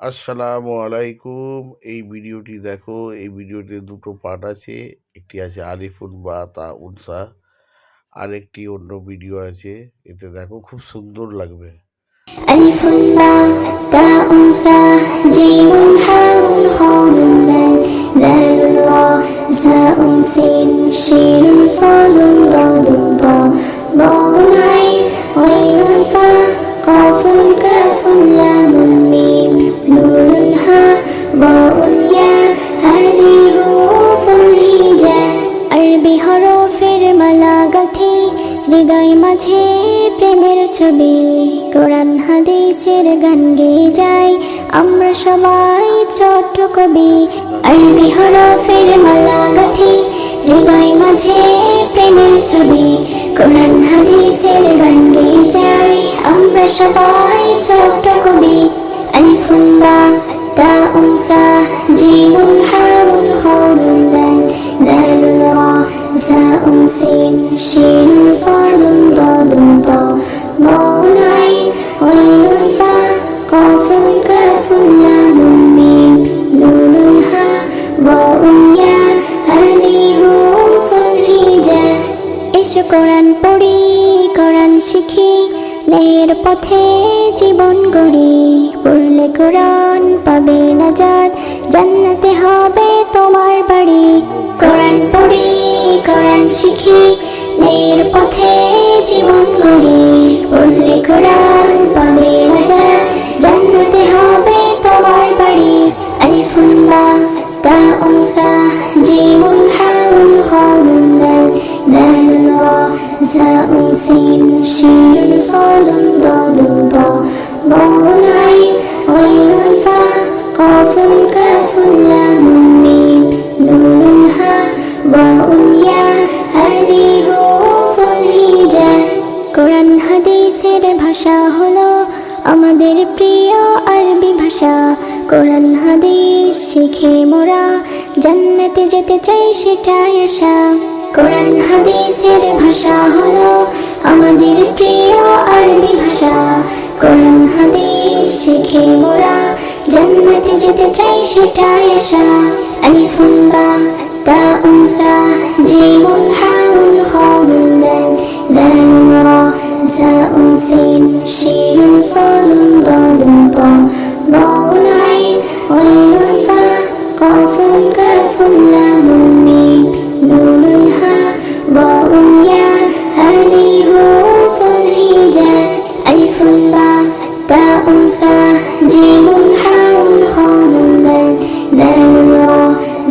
আসসালামু আলাইকুম। এই ভিডিওটি দেখো। এই ভিডিওতে দুটো পার্ট আছে। একটি আছে আলিফুন বা তা উনসা, আরেকটি অন্য ভিডিও আছে। এতে দেখো, খুব সুন্দর লাগবে। আলিফুন বা তা উনসা জিমুন হাউন খাউন দাল দালুন রা সাউন সিন শিন সাদুন দাদুন তা বাউন আইন গাইনুন ফা কাফুন কাফুন লামুন মিম নুনুন হা বাউন ইয়া হাদি হুরুফুল হিজা। আরবি হরফের মালা গাঁথি হৃদয় মাঝে প্রেমের ছবি, কোরআন হাদিসের গান গেয়ে যাই আমরা সবাই ছোট্ট কবি। আরবি হরফের মালা গাঁথি হৃদয় মাঝে প্রেমের ছবি, কোরআন হাদিসের গান গেয়ে যাই আমরা সবাই ছোট্ট কবি। আলিফুন বা তা উনসা জিমুন হাউন খাউন দাল দালুন রা সাউন সিন শিন সাদুন দাদুন তা বাউন আইন গাইনুন ফা কাফুন কাফুন লামুন মিম নুনুন হা বাউন ইয়া হাদি হুরুফুল হিজা। এসো কোরআন পড়ি, কোরআন শিখি, ন্যায়ের পথে জীবন গড়ি। পড়লে কোরআন পাবে নাজাত, জান্নাতে হবে তোমার বাড়ি। কোরআন পড়ি, কোরআন শিখি, ন্যায়ের পথে জীবন গড়ি। পড়লে কোরআন পাবে নাজাত, জান্নাতে হবে তোমার বাড়ি। আলিফুন বা তা উনসা জিমুন হাউন খাউন দাল দালুন রা সাউন সিন শিন সাদুন দাদুন তা বাউন আইন গাইনুন ফা কাফুন কাফুন লামুন মিম নুনুন হা বাউন ইয়া হাদি হুরুফুল হিজা। কোরআন হাদিসের ভাষা হলো আমাদের প্রিয় আরবি ভাষা। কোরআন হাদিস শিখে মোরা জান্নাতে যেতে চাই, সেটাই আশা। কোরআন হাদিসের ভাষা হলো আমাদের প্রিয় আরবি ভাষা। কোরআন হাদিস শিখে মোরা জান্নাতে যেতে চাই, সেটাই আশা। আলিফুন বা তা উনসা জিমুন হাউন খাউন দাল দালুন রা সাউন সিন শিন সাদুন দাদুন তা বাউন আইন গাইনুন ফা কাফুন কাফুন লামুন মিম নুনুন হা বাউন ইয়া হাদি হুরুফুল হিজা। আলিফুন বা তা উনসা জিমুন হাউন খাউন দাল দালুন রা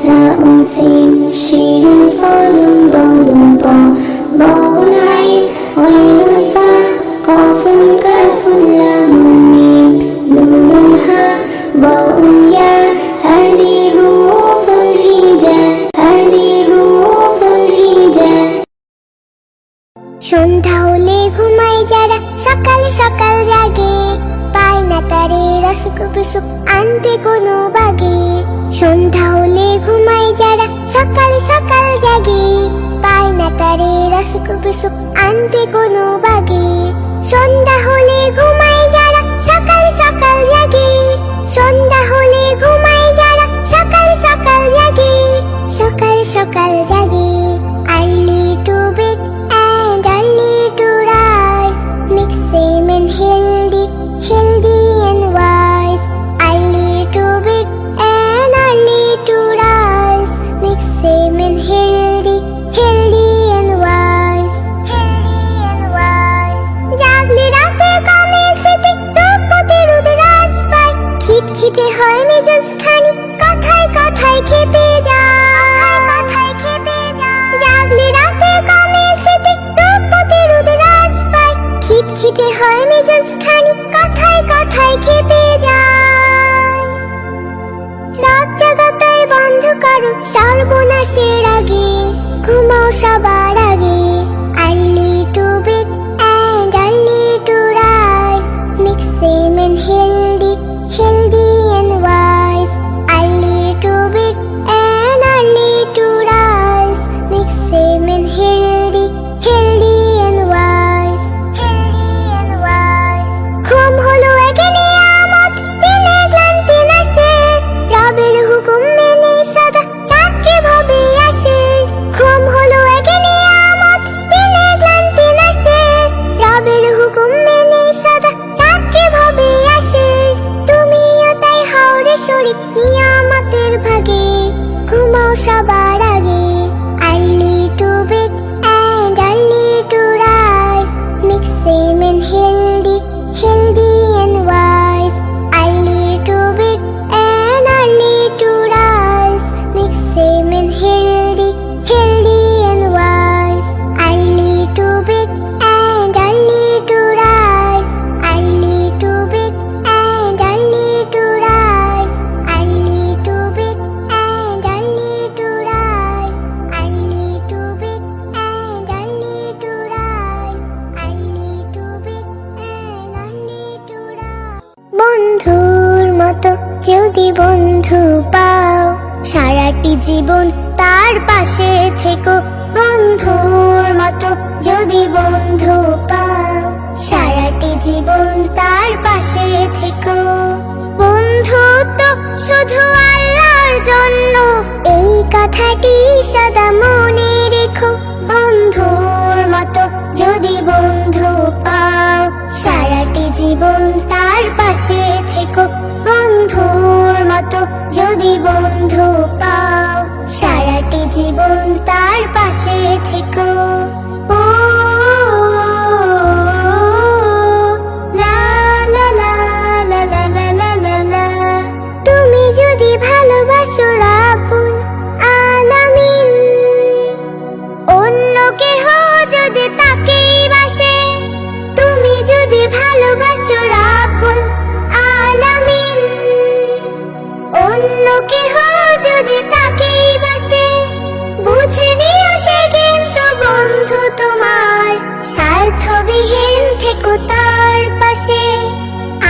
সাউন সিন শিন সাদুন দাদুন তা বাউন আইন গাইনুন ফা কাফুন কাফুন লামুন মিম নুনুন হা বাউন ইয়া হাদি হুরুফুল হিজা হাদি হুরুফুল হিজা। সন্ধ্যা হলে ঘুমায় যারা সকাল সকাল জাগে, পায় না তারে রসুক বিসুক আনতে কোনো বাগে। সন্ধ্যা হলে ঘুমায় যারা সকাল সকাল জাগে, পায় না তারে রসুক বিসুক আনতে কোনো বাগে। সন্ধ্যা হলে ঘুমায় যারা সকাল সকাল জাগে, সন্ধ্যা হলে ঘুমায় যারা সকাল সকাল জাগে, সকাল সকাল জাগে। Early to bed and early to rise, makes a man healthy, healthy and wise. Early to bed and early to rise, makes a man healthy, healthy and wise, healthy and wise. জাগলে রাতে কমে স্মৃতি, রোগ প্রতিরোধ হ্রাস পায়, খিটখিটে হয় মেজাজ খানি, কথায় কথায় খেপে যায়। জাগলে রাতে কমে স্মৃতি, রোগ প্রতিরোধ হ্রাস পায়, খিটখিটে হয় মেজাজ খানি, কথায় কথায় খেপে যায়। রাত জাগাটাই বন্ধ করো সর্বনাশের আগে, ঘুমাও সবার আগে। Early to bed and early to rise, makes a man healthy, healthy and wise. সবার আগে। Early to bed and early to rise, makes men healthy, healthy and wise. Early to bed and early to rise, makes men healthy, healthy and wise. Early to bed and early to rise, early to bed and early to rise, early to bed and early to rise, early to bed and early to rise, early to bed and early to rise. বন্ধুর মতো যদি বন্ধু পাও, সারাটি জীবন তার পাশে থেকো। বন্ধুর মতো যদি বন্ধু পাও, সারাটি জীবন তার পাশে থেকো। বন্ধুত্ব শুধু আল্লাহর জন্য, এই কথাটি সদা মনে রেখো। বন্ধুর মতো যদি বন্ধু পাও, সারাটি জীবন তার পাশে থেকো। বন্ধুর মতো যদি বন্ধু পাও, সারাটি জীবন তার পাশে থেকো। ও লা লা লা লা লা লা লা লা লা। তুমি যদি ভালোবাসো রাব্বুল আলামিন, অন্য কেহ যদি তাকেই বাসে। তুমি যদি ভালোবাসো রাব্বুল আলামিন, অন্য কেহ যদি তাকেই বাসে। বুঝে নিও সে কিন্তু বন্ধু তোমার, স্বার্থবিহীন থেকো তার পাশে।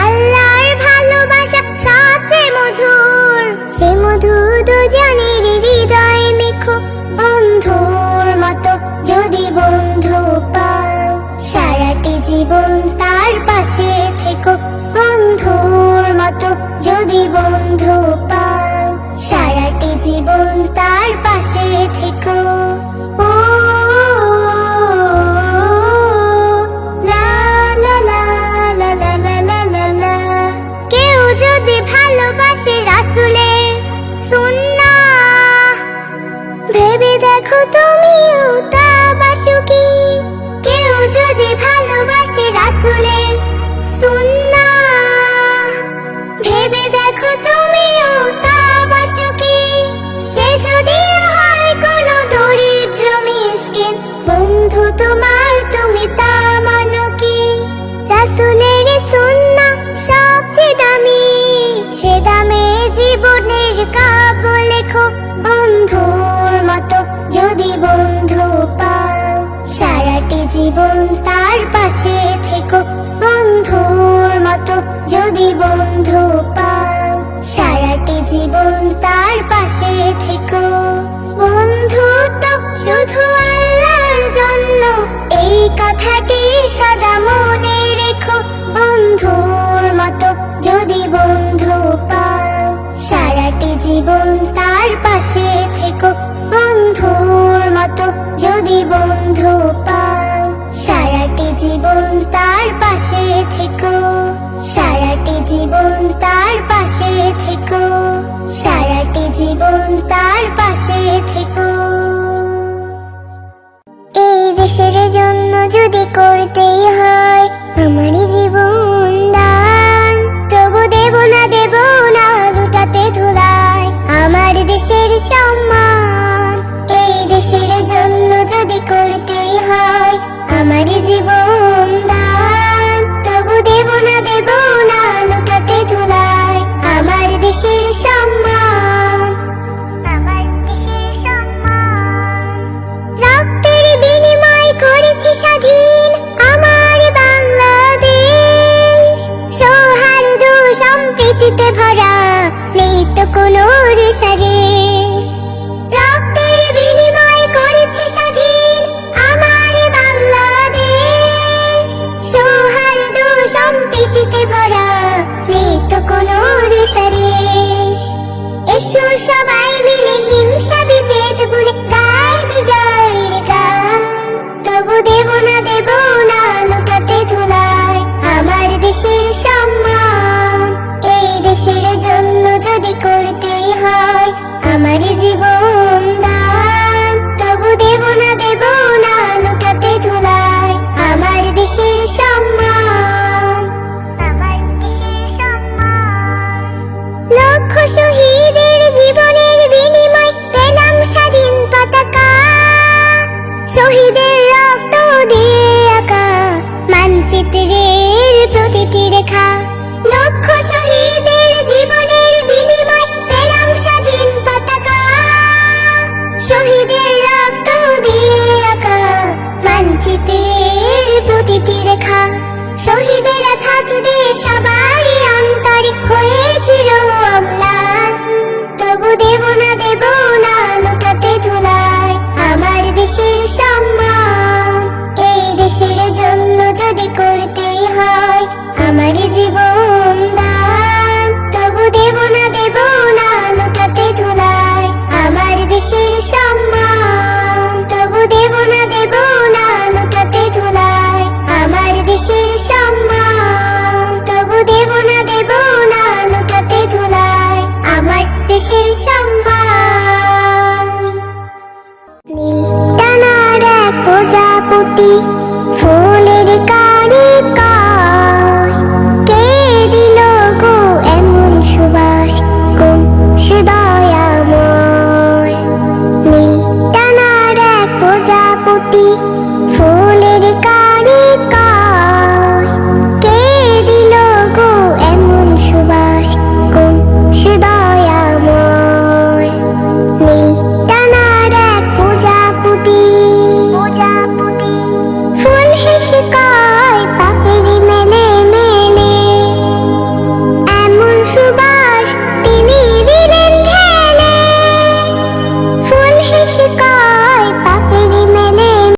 আল্লাহর ভালোবাসা সবচেয়ে মধুর, সে মধু দুজনের হৃদয়ে মেখো। বন্ধুর মতো যদি বন্ধু পাও, সারাটি জীবন তার পাশে থেকো। বন্ধুর মতো যদি বন্ধু পাও, সারাটি জীবন তার পাশে থেকো। ও লা লা লা লা লা লা লা লা লা। কেউ যদি ভালোবাসে রাসূলের সুন্নাহ, ভেবে দেখো তুমিও তা বাসো কি। কেউ যদি ভালোবাসে রাসূলের সুন্নাহ, ভেবে দেখো তুমিও তা বাসো কি। সে যদি হয় কোনো দরিদ্র মিসকিন, বন্ধু তোমার তুমি তা মানো কি। রাসূলের সুন্নাহ সবচেয়ে দামি, সে দামে জীবনের কাব্য লেখো। বন্ধুর মতো যদি বন্ধু পাও, সারাটি জীবন তার পাশে থেকো। বন্ধুর মতো যদি বন্ধু পাও, সারাটি জীবন তার পাশে থেকো। বন্ধুত্ব শুধু আল্লাহর জন্য, এই কথাটি সদা মনে রেখো। বন্ধুর মতো যদি বন্ধু পাও, সারাটি জীবন তার পাশে থেকো। বন্ধুর মতো যদি বন্ধু পাও, সারাটি জীবন তার পাশে থেকো। সারাটি জীবন তার পাশে থেকো। সারাটি জীবন তার পাশে থেকো। এই দেশের জন্য যদি করতেই হয় আমারই জীবন দান, তবু দেব না লুটাতে ধুলায় আমার দেশের সম্মান। এই দেশের জন্য যদি করতেই হয় আমারই জীবন দান, তবু দেব না লুটাতে ধুলায় আমার দেশের সম্মান। আমার দেশের সম্মান। রক্তের বিনিময় করেছি স্বাধীন আমার বাংলাদেশ, সৌহার্দ্য সম্প্রীতিতে ভরা, নেই তো কোনো রেশারেশ। রক্তের বিনিময় করেছি স্বাধীন আমার বাংলাদেশ, সৌহার্দ্য সম্প্রীতিতে ভরা, নেই তো কোনো রেশারেশ। এসো সবাই মিলে হিংসা বিভেদ ভুলে গাই বিজয়ের গান, তবু দেব না লুটাতে ধুলায় আমার দেশের সম্মান। এই দেশের জন্য যদি করতেই হয় আমারই জীবন